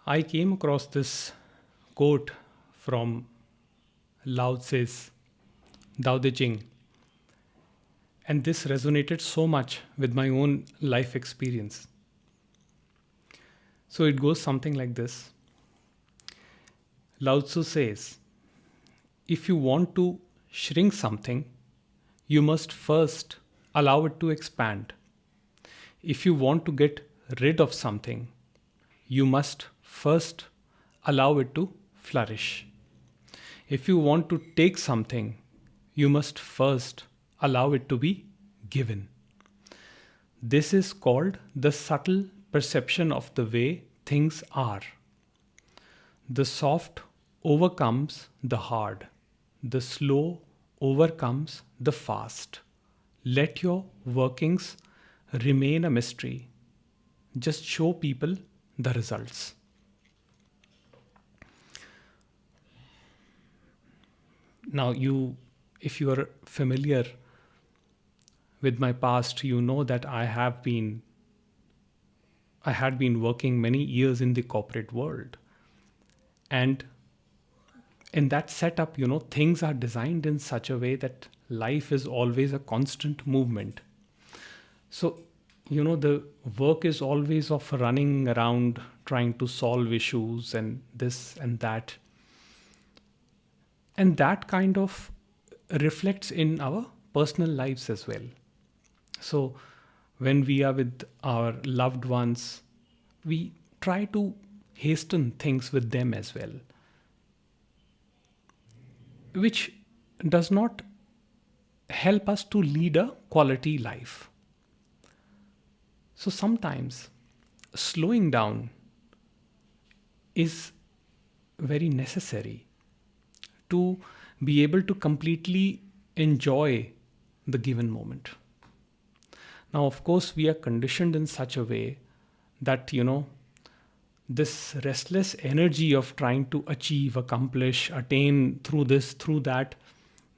I came across this quote from Lao Tse's Tao Te Ching, and this resonated so much with my own life experience. So it goes something like this. Lao Tzu says, if you want to shrink something, you must first allow it to expand. If you want to get rid of something, you must first allow it to flourish. If you want to take something, you must first allow it to be given. This is called the subtle perception of the way things are. The soft overcomes the hard. The slow overcomes the fast. Let your workings remain a mystery. Just show people the results. Now, if you are familiar with my past, you know that I had been working many years in the corporate world. And in that setup, things are designed in such a way that life is always a constant movement. So, the work is always of running around trying to solve issues and this and that. And that kind of reflects in our personal lives as well. So, when we are with our loved ones, we try to hasten things with them as well, which does not help us to lead a quality life. So sometimes slowing down is very necessary to be able to completely enjoy the given moment. Now, of course, we are conditioned in such a way that, this restless energy of trying to achieve, accomplish, attain through this, through that,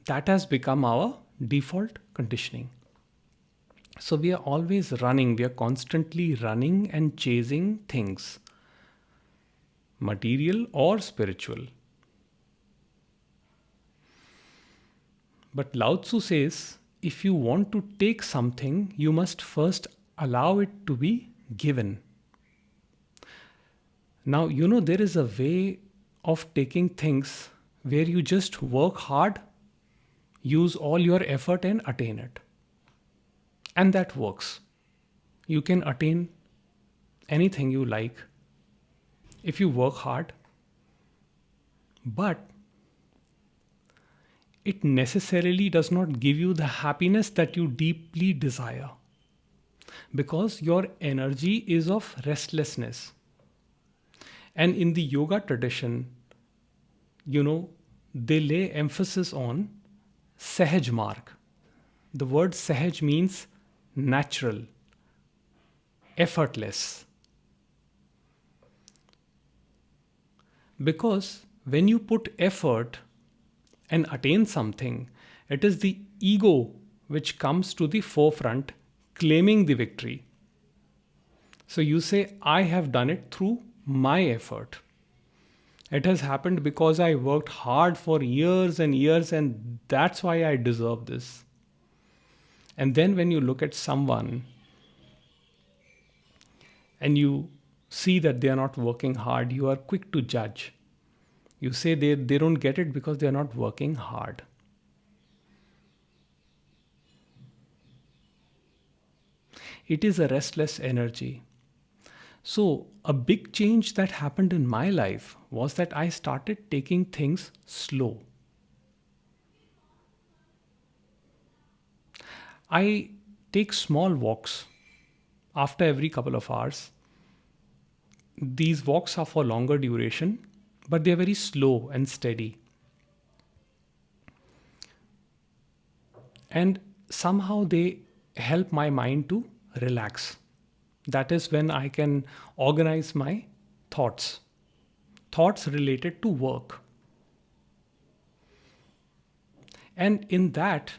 that has become our default conditioning. So we are always running, we are constantly running and chasing things, material or spiritual. But Lao Tzu says, if you want to take something, you must first allow it to be given. Now, there is a way of taking things where you just work hard, use all your effort, and attain it. And that works. You can attain anything you like if you work hard, but it necessarily does not give you the happiness that you deeply desire, because your energy is of restlessness. And in the yoga tradition, they lay emphasis on Sahaj Marg. The word Sahaj means natural, effortless. Because when you put effort and attain something, it is the ego which comes to the forefront, claiming the victory. So you say, I have done it through my effort. It has happened because I worked hard for years and years, and that's why I deserve this. And then when you look at someone and you see that they are not working hard, you are quick to judge. You say they don't get it because they are not working hard. It is a restless energy. So, a big change that happened in my life was that I started taking things slow. I take small walks after every couple of hours. These walks are for longer duration, but they are very slow and steady. And somehow they help my mind to relax. That is when I can organize my thoughts related to work. And in that,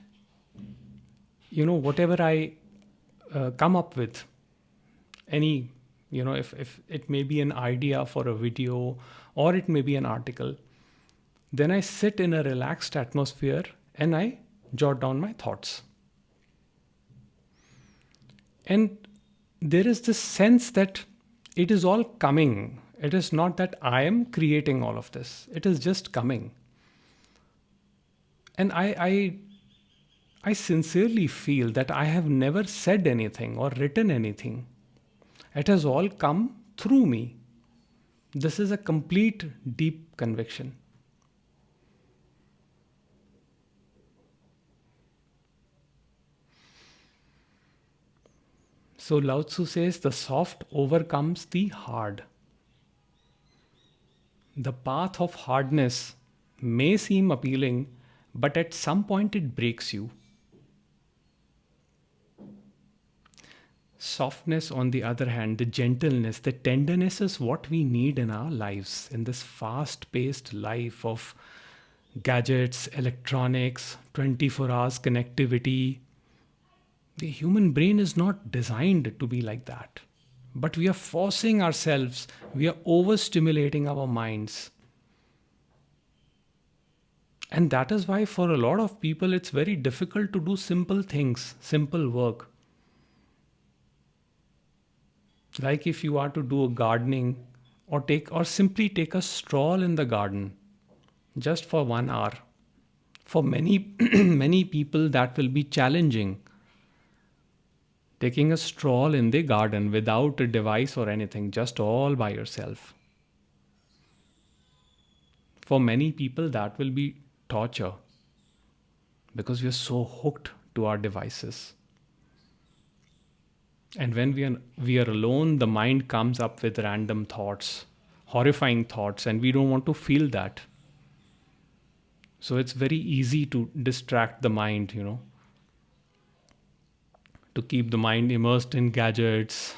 whatever I come up with, any if it may be an idea for a video or it may be an article, then I sit in a relaxed atmosphere and I jot down my thoughts. And there is this sense that it is all coming. It is not that I am creating all of this, it is just coming. And I sincerely feel that I have never said anything or written anything. It has all come through me. This is a complete deep conviction. So Lao Tzu says the soft overcomes the hard. The path of hardness may seem appealing, but at some point it breaks you. Softness, on the other hand, the gentleness, the tenderness is what we need in our lives, in this fast paced life of gadgets, electronics, 24 hours connectivity. The human brain is not designed to be like that. But we are forcing ourselves, we are overstimulating our minds. And that is why, for a lot of people, it's very difficult to do simple things, simple work. Like if you are to do a gardening or simply take a stroll in the garden just for 1 hour. For many, many people, that will be challenging. Taking a stroll in the garden without a device or anything, just all by yourself. For many people, that will be torture because we are so hooked to our devices. And when we are alone, the mind comes up with random thoughts, horrifying thoughts, and we don't want to feel that. So it's very easy to distract the mind, to keep the mind immersed in gadgets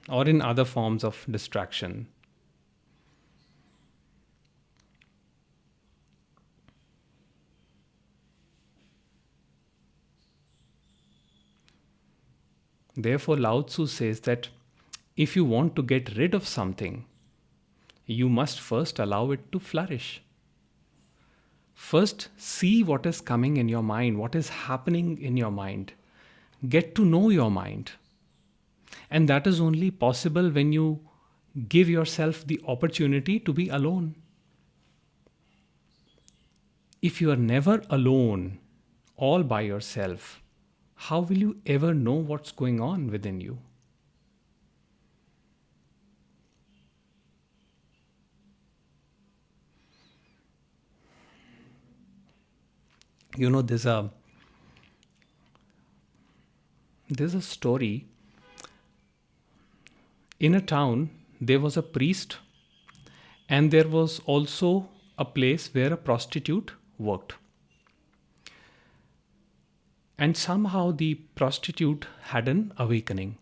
or in other forms of distraction. Therefore, Lao Tzu says that if you want to get rid of something, you must first allow it to flourish. First, see what is coming in your mind, what is happening in your mind. Get to know your mind. And that is only possible when you give yourself the opportunity to be alone. If you are never alone, all by yourself, how will you ever know what's going on within you? There's a story. In a town, there was a priest, and there was also a place where a prostitute worked. And somehow the prostitute had an awakening.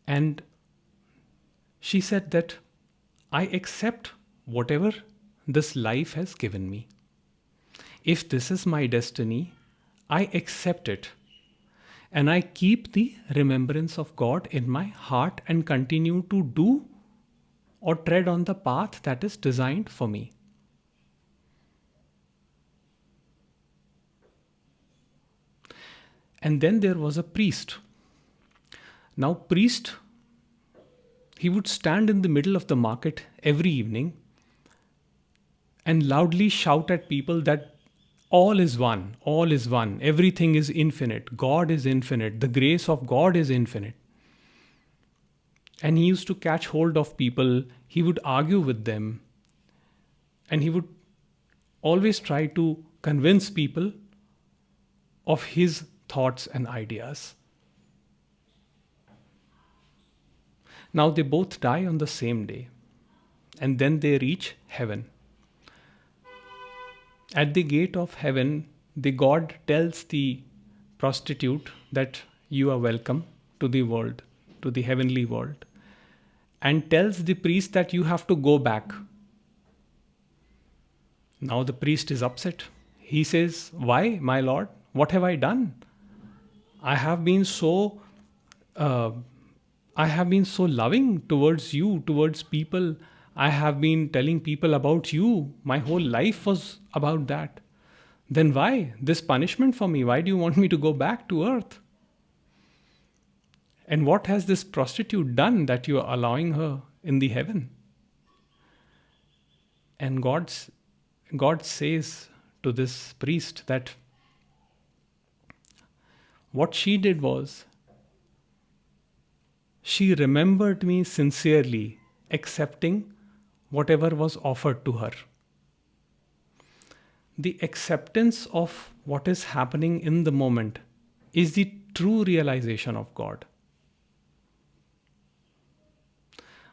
And she said that I accept whatever this life has given me. If this is my destiny, I accept it. And I keep the remembrance of God in my heart and continue to do or tread on the path that is designed for me. And then there was a priest. Now, priest, he would stand in the middle of the market every evening and loudly shout at people that all is one, everything is infinite, God is infinite, the grace of God is infinite. And he used to catch hold of people, he would argue with them, and he would always try to convince people of his thoughts and ideas. Now they both die on the same day, and then they reach heaven. At the gate of heaven, the God tells the prostitute that you are welcome to the world, to the heavenly world, and tells the priest that you have to go back. Now the priest is upset. He says, "Why, my lord? What have I done? I have been so I have been so loving towards you, towards people. I have been telling people about you. My whole life was about that. Then why this punishment for me? Why do you want me to go back to earth? And what has this prostitute done that you are allowing her in the heaven? And God says to this priest that what she did was she remembered me sincerely, accepting whatever was offered to her. The acceptance of what is happening in the moment is the true realization of God.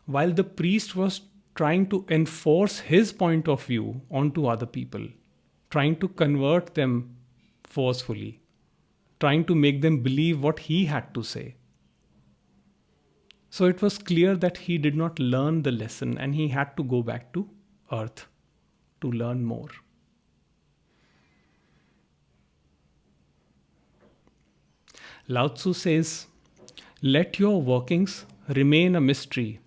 While the priest was trying to enforce his point of view onto other people, trying to convert them forcefully, trying to make them believe what he had to say. So it was clear that he did not learn the lesson and he had to go back to earth to learn more. Lao Tzu says, let your workings remain a mystery.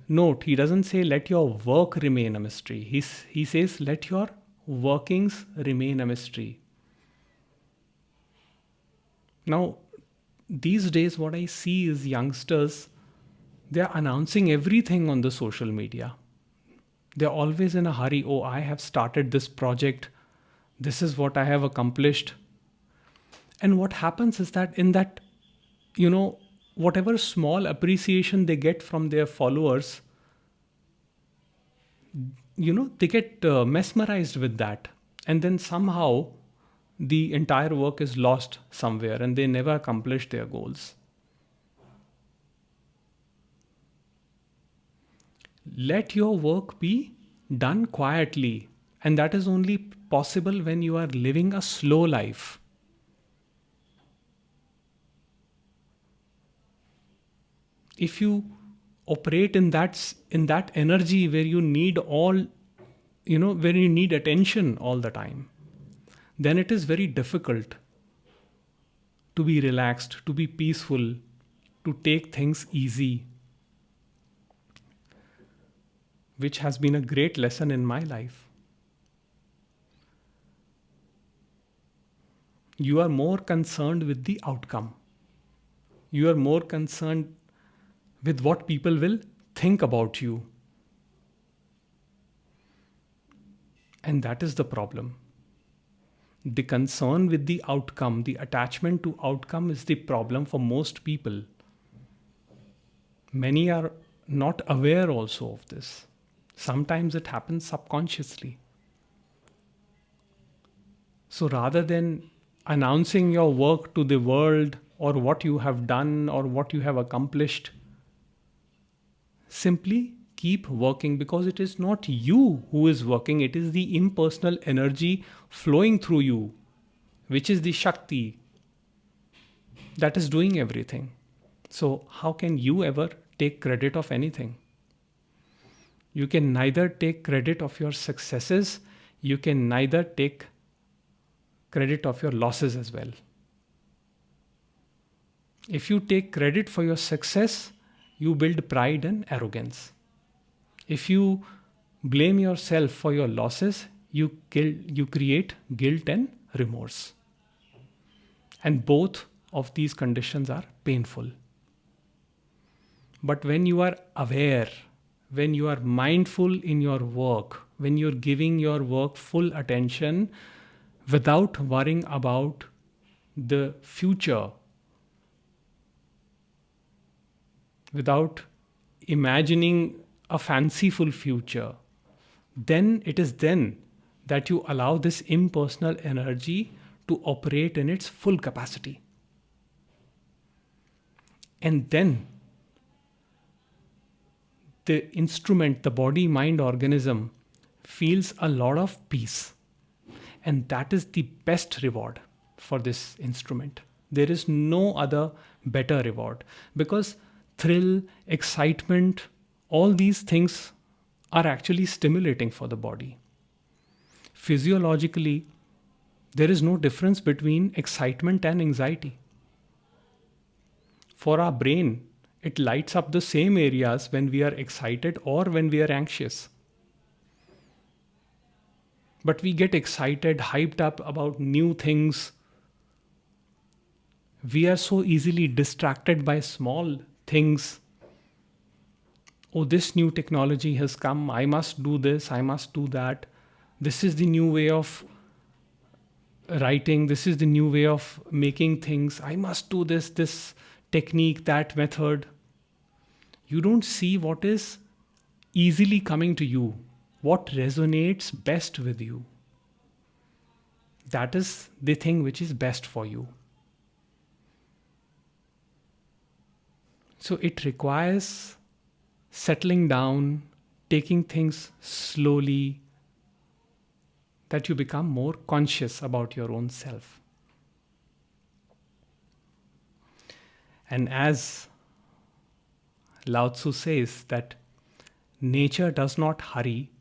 Note, he doesn't say let your work remain a mystery. He says let your workings remain a mystery. Now, these days what I see is youngsters, they're announcing everything on the social media. They're always in a hurry. Oh, I have started this project. This is what I have accomplished. And what happens is that in that, whatever small appreciation they get from their followers, they get mesmerized with that. And then somehow the entire work is lost somewhere and they never accomplish their goals. Let your work be done quietly. And that is only possible when you are living a slow life. If you operate in that energy where you need where you need attention all the time, then it is very difficult to be relaxed, to be peaceful, to take things easy, which has been a great lesson in my life. You are more concerned with the outcome. You are more concerned with what people will think about you. And that is the problem. The concern with the outcome, the attachment to outcome is the problem for most people. Many are not aware also of this. Sometimes it happens subconsciously. So rather than announcing your work to the world or what you have done or what you have accomplished, simply keep working, because it is not you who is working, it is the impersonal energy flowing through you, which is the Shakti that is doing everything. So how can you ever take credit of anything? You can neither take credit of your successes, you can neither take credit of your losses as well. If you take credit for your success, you build pride and arrogance. If you blame yourself for your losses, you create guilt and remorse. And both of these conditions are painful. But when you are aware, when you are mindful in your work, when you're giving your work full attention without worrying about the future, without imagining a fanciful future, then it is then that you allow this impersonal energy to operate in its full capacity. And then the instrument, the body, mind, organism feels a lot of peace. And that is the best reward for this instrument. There is no other better reward, because thrill, excitement, all these things are actually stimulating for the body. Physiologically, there is no difference between excitement and anxiety. For our brain, It lights up the same areas when we are excited or when we are anxious. But we get excited, hyped up about new things. We are so easily distracted by small things. Oh, this new technology has come. I must do this. I must do that. This is the new way of writing. This is the new way of making things. I must do this technique, that method. You don't see what is easily coming to you, what resonates best with you. That is the thing which is best for you. So it requires settling down, taking things slowly, that you become more conscious about your own self. And as Lao Tzu says, that nature does not hurry,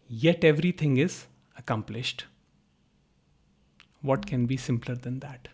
yet everything is accomplished. What can be simpler than that?